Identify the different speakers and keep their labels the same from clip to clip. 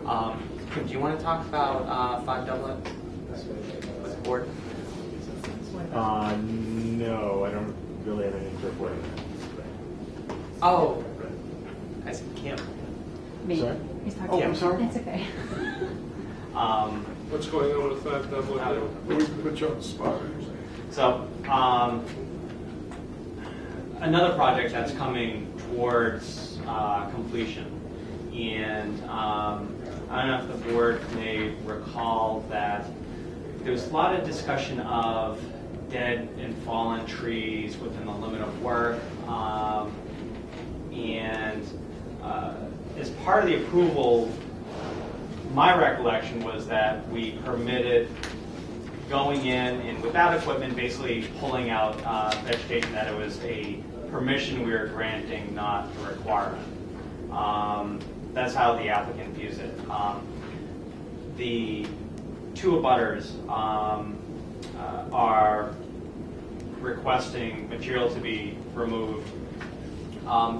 Speaker 1: Do you want to talk about 5 Doublet with the board?
Speaker 2: No, I don't really have anything to report.
Speaker 1: Oh, I said Kim.
Speaker 3: Me.
Speaker 2: Sorry?
Speaker 3: He's talking.
Speaker 2: Oh, I'm sorry.
Speaker 3: It's okay.
Speaker 4: What's going on with 5 Doublet?
Speaker 2: We put you on the spot.
Speaker 1: So, another project that's coming towards completion, and I don't know if the board may recall that there was a lot of discussion of dead and fallen trees within the limit of work, and as part of the approval, my recollection was that we permitted going in and without equipment, basically pulling out vegetation, that it was a permission we were granting, not a requirement. That's how the applicant views it. The two abutters are requesting material to be removed,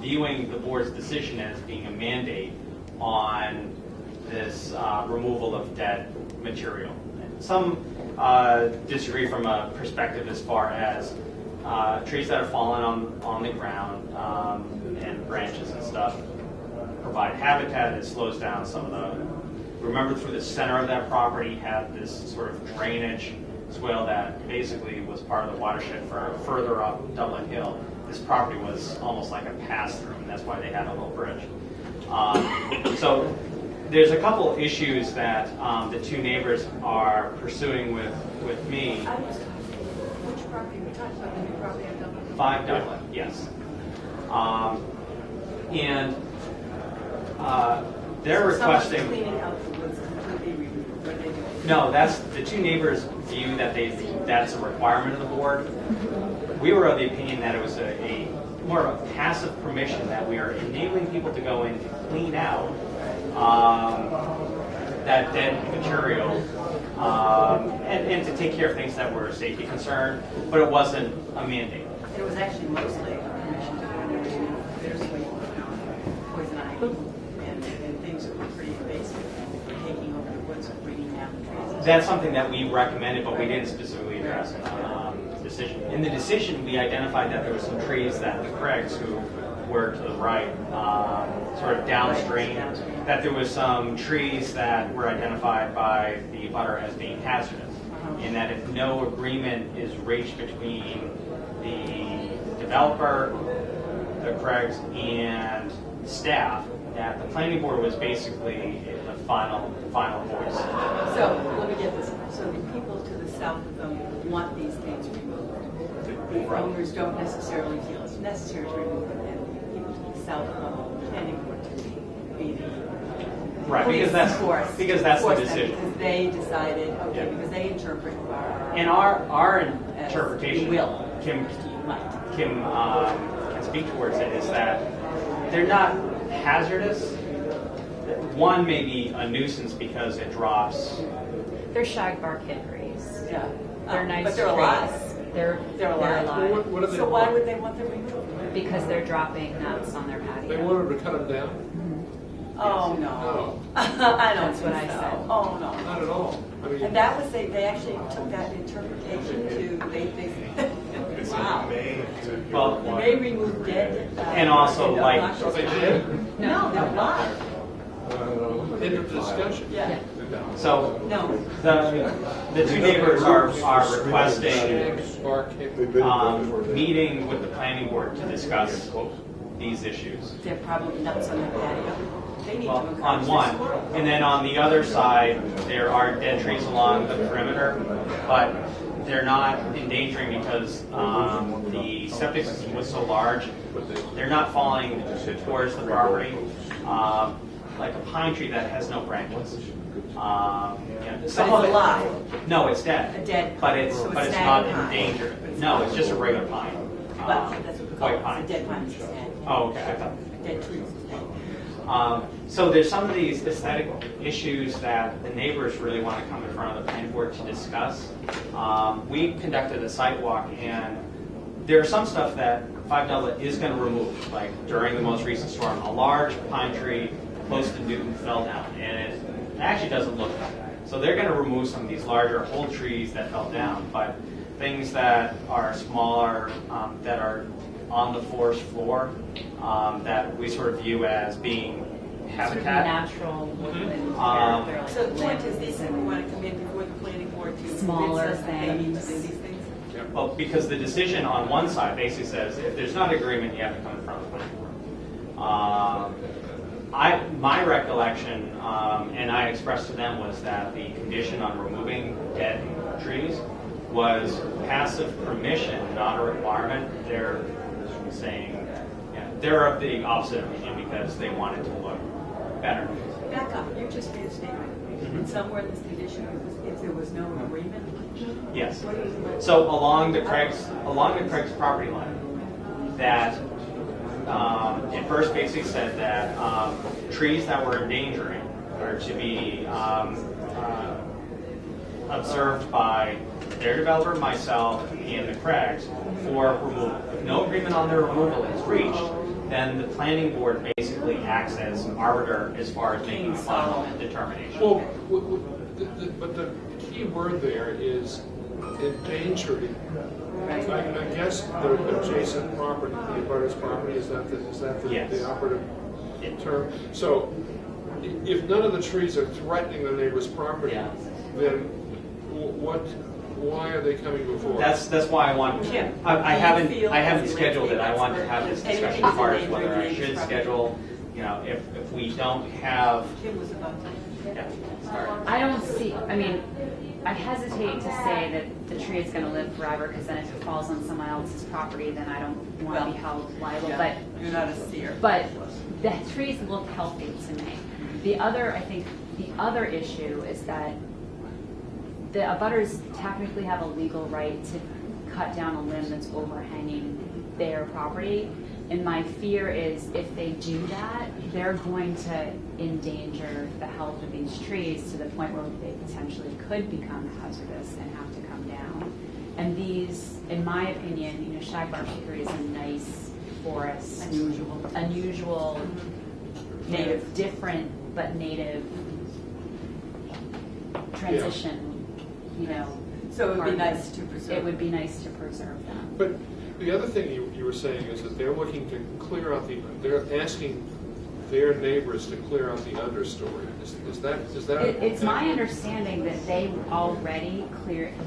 Speaker 1: viewing the board's decision as being a mandate on this removal of dead material. Some disagree from a perspective as far as trees that have fallen on the ground and branches and stuff provide habitat that slows down some of the. Remember, through the center of that property had this sort of drainage swale that basically was part of the watershed for further up Doublet Hill. This property was almost like a pass-through, and that's why they had a little bridge. So there's a couple issues that the two neighbors are pursuing with me.
Speaker 5: Which property are we talking about? The new property on Doublet?
Speaker 1: 5 Doublet, yes. And they're requesting.
Speaker 5: Someone's cleaning out the woods completely removed. What are they doing?
Speaker 1: No, that's the two neighbors view that that's a requirement of the board. We were of the opinion that it was a more of a passive permission, that we are enabling people to go in to clean out that dead material and to take care of things that were a safety concern, but it wasn't a mandate.
Speaker 5: It was actually mostly a permission to go in there to remove bittersweet, poison ivy, and things that were pretty invasive, taking over the woods and bringing down the trees.
Speaker 1: That's something that we recommended, but we didn't specifically address in the decision. In the decision, we identified that there were some trees that the Craigs, who were to the right, sort of downstream, that there was some trees that were identified by the abutter as being hazardous, and that if no agreement is reached between the developer, the Craigs, and staff, that the planning board was basically the final voice.
Speaker 5: So let me get this. So the people to the south of them want these things removed. The owners don't necessarily feel it's necessary to remove them, and the people to the south of the planning board to be the
Speaker 1: right,
Speaker 5: police
Speaker 1: because that's the decision.
Speaker 5: Because they decided, okay,
Speaker 1: Yeah.
Speaker 5: because they interpret
Speaker 1: and our interpretation,
Speaker 5: will.
Speaker 1: Kim can speak towards it, is that they're not hazardous. One may be a nuisance because it drops.
Speaker 3: They're shagbark hickories.
Speaker 5: Yeah.
Speaker 3: They're nice
Speaker 5: but they're
Speaker 3: trees.
Speaker 5: alive.
Speaker 3: They're
Speaker 5: alive.
Speaker 3: alive.
Speaker 4: What do they
Speaker 5: So
Speaker 4: want?
Speaker 5: why would they want them removed?
Speaker 3: Because they're dropping nuts on their patio.
Speaker 4: They want them to cut them down?
Speaker 5: Oh, no.
Speaker 4: No,
Speaker 5: I don't
Speaker 3: That's what
Speaker 5: think
Speaker 3: I
Speaker 5: so.
Speaker 3: said.
Speaker 5: Oh, no.
Speaker 4: not at all. I mean,
Speaker 5: And that was, they actually took that interpretation to, they wow.
Speaker 1: Well,
Speaker 5: They may remove dead.
Speaker 1: And also, like-
Speaker 5: obnoxious-
Speaker 4: they did.
Speaker 5: No, they're alive.
Speaker 4: End of discussion.
Speaker 5: Yeah.
Speaker 1: so
Speaker 5: No.
Speaker 1: the two neighbors are requesting
Speaker 4: Spark, hickory.
Speaker 1: meeting with the planning board to discuss these issues.
Speaker 5: They're probably nuts on their patio. They need
Speaker 1: Well,
Speaker 5: to
Speaker 1: on
Speaker 5: encourage
Speaker 1: one,
Speaker 5: this.
Speaker 1: and then on the other side, there are dead trees along the perimeter, but they're not endangering because the septic system was so large. They're not falling towards the property, like a pine tree that has no branches. Some
Speaker 5: But
Speaker 1: of
Speaker 5: it's
Speaker 1: it-
Speaker 5: alive.
Speaker 1: No, it's dead.
Speaker 5: A dead
Speaker 1: But
Speaker 5: pine.
Speaker 1: it's
Speaker 5: So
Speaker 1: but
Speaker 5: it's
Speaker 1: it's not
Speaker 5: snag pine.
Speaker 1: endangered. No, it's just a regular pine.
Speaker 5: Well, that's what we call
Speaker 1: White
Speaker 5: it.
Speaker 1: pine.
Speaker 5: It's a dead pine. It's a snag.
Speaker 1: Oh, okay. I thought.
Speaker 5: A dead tree is a snag.
Speaker 1: So there's some of these aesthetic issues that the neighbors really want to come in front of the planning board to discuss. We conducted a site walk, and there are some stuff that 5 Doublet is going to remove, like during the most recent storm, a large pine tree close to Newton fell down, and it actually doesn't look like that. So they're going to remove some of these larger old trees that fell down, but things that are smaller, that are on the forest floor, that we sort of view as being habitat.
Speaker 3: Natural woodland.
Speaker 1: Um,
Speaker 5: So the point is, these people want to come in before the planning board to
Speaker 3: Smaller
Speaker 5: convince us that they need to
Speaker 3: things.
Speaker 5: do these things?
Speaker 1: Well, because the decision on one side basically says if there's not agreement, you have to come in front of the planning board. My recollection, and I expressed to them, was that the condition on removing dead trees was passive permission, not a requirement. They're saying, they're of the opposite opinion because they want it to look better.
Speaker 5: Back up, you just made a statement. And somewhere in this condition, if there was no agreement,
Speaker 1: Yes.
Speaker 5: what do you mean?
Speaker 1: So along the Craig's property line, that it first basically said that trees that were endangering are to be observed by their developer, myself, and the Craigs for removal. If no agreement on their removal is reached, then the planning board basically acts as an arbiter as far as making a final determination.
Speaker 4: Well, but the key word there is endangering. I guess the adjacent property, the abutter's property, is that
Speaker 1: Yes.
Speaker 4: the operative term? So if none of the trees are threatening the neighbor's property,
Speaker 1: Yeah.
Speaker 4: then why are they coming before?
Speaker 1: That's why I want.
Speaker 5: Kim,
Speaker 1: I
Speaker 5: do you
Speaker 1: haven't
Speaker 5: feel
Speaker 1: haven't
Speaker 5: as a
Speaker 1: scheduled it. I want to
Speaker 5: landscape
Speaker 1: have this
Speaker 5: expert
Speaker 1: discussion
Speaker 5: that
Speaker 1: as far as
Speaker 5: anything
Speaker 1: whether I
Speaker 5: endangering
Speaker 1: should
Speaker 5: property?
Speaker 1: schedule. If we don't have.
Speaker 5: Kim was about to.
Speaker 1: Yeah, sorry.
Speaker 3: I don't see, I mean, I hesitate to say that the tree is going to live forever, because then if it falls on someone else's property, then I don't want to be held liable.
Speaker 5: Yeah, you're not a seer.
Speaker 3: But the trees look healthy to me. I think the other issue is that the abutters technically have a legal right to cut down a limb that's overhanging their property. And my fear is if they do that, they're going to endanger the health of these trees to the point where they potentially could become hazardous and have to come down. And these, in my opinion, shagbark hickory is a nice forest, unusual, native, different but native transition.
Speaker 5: So it would be
Speaker 3: market.
Speaker 5: nice to preserve.
Speaker 3: It would be nice to preserve them.
Speaker 4: But the other thing you were saying is that they're looking to clear out they're asking their neighbors to clear out the understory. Is that?
Speaker 3: It's my understanding that they already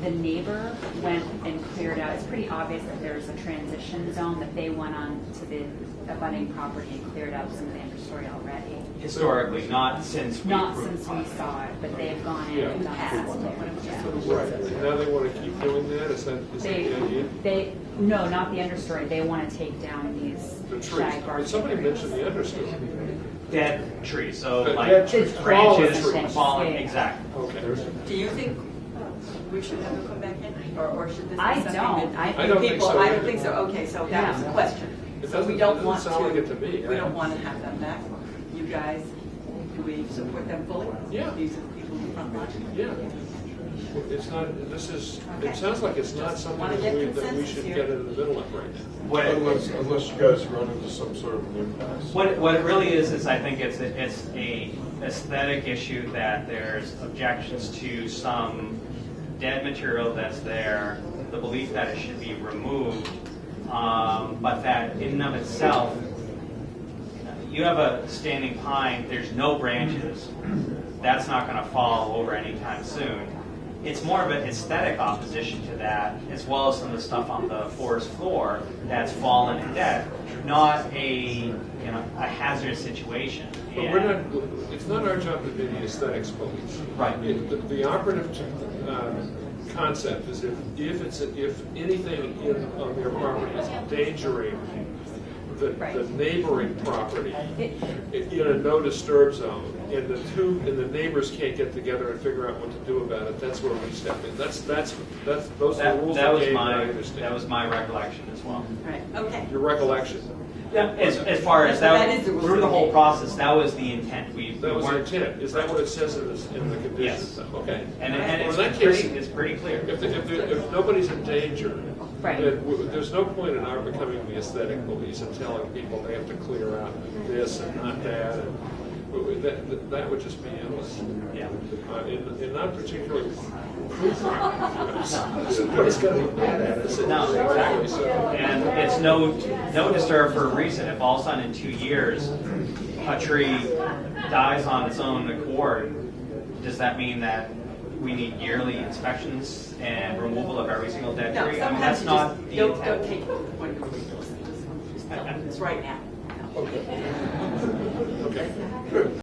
Speaker 3: the neighbor went and cleared out. It's pretty obvious that there's a transition zone that they went on to the abutting property and cleared out some of the understory already.
Speaker 1: Historically, not since we
Speaker 3: Not
Speaker 1: approved
Speaker 3: since we
Speaker 1: it.
Speaker 3: saw it, but they've gone in
Speaker 4: Yeah.
Speaker 3: and done that.
Speaker 4: Right. And now they want to keep doing that? Is that the idea?
Speaker 3: No, not the understory. They want to take down these
Speaker 4: The trees.
Speaker 3: shagbark
Speaker 4: Somebody
Speaker 3: hickories.
Speaker 4: mentioned the understory.
Speaker 1: Dead trees, so
Speaker 4: Dead
Speaker 1: like
Speaker 4: trees.
Speaker 1: branches
Speaker 4: Fallen trees.
Speaker 1: falling,
Speaker 3: Yeah.
Speaker 1: exactly.
Speaker 4: Okay.
Speaker 5: Do you think we should have them come back in, or should this be
Speaker 3: I
Speaker 5: something
Speaker 3: don't.
Speaker 5: that
Speaker 4: I don't think so
Speaker 5: I
Speaker 4: either.
Speaker 5: don't think so. Okay, so that was the
Speaker 3: Yeah.
Speaker 5: question.
Speaker 4: It
Speaker 5: So we
Speaker 4: doesn't-
Speaker 5: don't
Speaker 4: it doesn't
Speaker 5: want
Speaker 4: sound like it to me.
Speaker 5: We don't want to have them back. You guys, do we support them fully?
Speaker 4: Yeah.
Speaker 5: These are the people in the front line.
Speaker 4: Yeah. It's not, it sounds like it's not something
Speaker 5: Wanna
Speaker 4: that
Speaker 5: get
Speaker 4: we
Speaker 5: consensus
Speaker 4: should
Speaker 5: here?
Speaker 4: get in the middle of right now.
Speaker 1: What it,
Speaker 2: Unless you guys run into some sort of an impasse.
Speaker 1: what it really is I think it's a aesthetic issue that there's objections to some dead material that's there, the belief that it should be removed, but that in and of itself, you have a standing pine, there's no branches, that's not going to fall over anytime soon. It's more of an aesthetic opposition to that, as well as some of the stuff on the forest floor that's fallen and dead, not a hazardous situation.
Speaker 4: But we're not, it's not our job to be the aesthetics police.
Speaker 1: Right.
Speaker 4: The operative concept is if anything on their property is endangering the neighboring property in a no disturb zone, and the neighbors can't get together and figure out what to do about it, that's where we step in. Those are the rules of the game. I understand.
Speaker 1: That was my recollection as well.
Speaker 5: Right, okay.
Speaker 4: Your recollection.
Speaker 1: Yeah, as far as
Speaker 5: That is the rules
Speaker 1: through
Speaker 5: of
Speaker 1: the
Speaker 5: the
Speaker 1: whole
Speaker 5: game.
Speaker 1: process, that was the intent. We
Speaker 4: That was the
Speaker 1: weren't-
Speaker 4: intent. Is that what it says in the conditions?
Speaker 1: Yes.
Speaker 4: Okay.
Speaker 1: And
Speaker 4: Well, in
Speaker 1: it's
Speaker 4: that case,
Speaker 1: pretty, it's pretty clear.
Speaker 4: if nobody's in danger,
Speaker 3: Right.
Speaker 4: then there's no point in our becoming the aesthetic police and telling people they have to clear out this and not that. That would just be endless.
Speaker 1: Yeah.
Speaker 4: And not particularly fruitful. Somebody's got to be mad at us.
Speaker 1: No, exactly.
Speaker 4: So,
Speaker 1: And it's no disturb for a reason. If all of a sudden in 2 years a tree dies on its own accord, does that mean that we need yearly inspections and removal of every single dead
Speaker 5: No,
Speaker 1: tree? I mean,
Speaker 5: sometimes
Speaker 1: that's
Speaker 5: you
Speaker 1: not
Speaker 5: just
Speaker 1: the
Speaker 5: don't
Speaker 1: intent.
Speaker 5: take it when you're ridiculous. It's right now.
Speaker 4: okay. Good.